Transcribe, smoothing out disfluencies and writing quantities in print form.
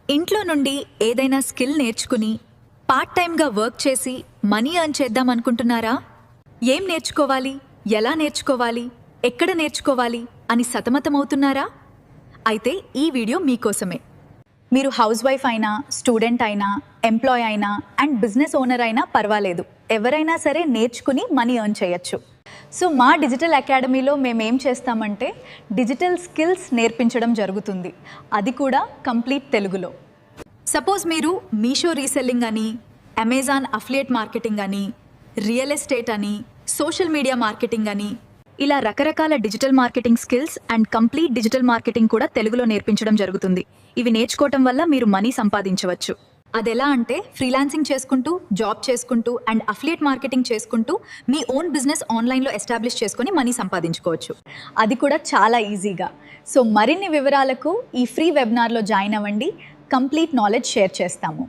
ఇంట్లో నుండి ఏదైనా స్కిల్ నేర్చుకుని పార్ట్ టైంగా వర్క్ చేసి మనీ ఎర్న్ చేద్దాం అనుకుంటున్నారా? ఏం నేర్చుకోవాలి, ఎలా నేర్చుకోవాలి, ఎక్కడ నేర్చుకోవాలి అని సతమతమవుతున్నారా? అయితే ఈ వీడియో మీకోసమే. మీరు హౌస్ వైఫ్ అయినా, స్టూడెంట్ అయినా, ఎంప్లాయ్ అయినా అండ్ బిజినెస్ ఓనర్ అయినా పర్వాలేదు, ఎవరైనా సరే నేర్చుకుని మనీ ఎర్న్ చేయొచ్చు. సో మా డిజిటల్ అకాడమీలో మేమేం చేస్తామంటే డిజిటల్ స్కిల్స్ నేర్పించడం జరుగుతుంది, అది కూడా కంప్లీట్ తెలుగులో. సపోజ్ మీరు మీషో రీసెల్లింగ్ అని, అమెజాన్ అఫిలియేట్ మార్కెటింగ్ అని, రియల్ ఎస్టేట్ అని, సోషల్ మీడియా మార్కెటింగ్ అని, ఇలా రకరకాల digital marketing skills and complete digital marketing కూడా తెలుగులో నేర్పించడం జరుగుతుంది. ఇవి నేర్చుకోవటం వల్ల మీరు మనీ సంపాదించవచ్చు. అదెలా అంటే ఫ్రీలాన్సింగ్ చేసుకుంటూ, జాబ్ చేసుకుంటూ అండ్ అఫిలియేట్ మార్కెటింగ్ చేసుకుంటూ మీ ఓన్ బిజినెస్ ఆన్లైన్లో ఎస్టాబ్లిష్ చేసుకొని మనీ సంపాదించుకోవచ్చు, అది కూడా చాలా ఈజీగా. సో మరిన్ని వివరాలకు ఈ ఫ్రీ వెబినార్లో జాయిన్ అవ్వండి, కంప్లీట్ నాలెడ్జ్ షేర్ చేస్తాము.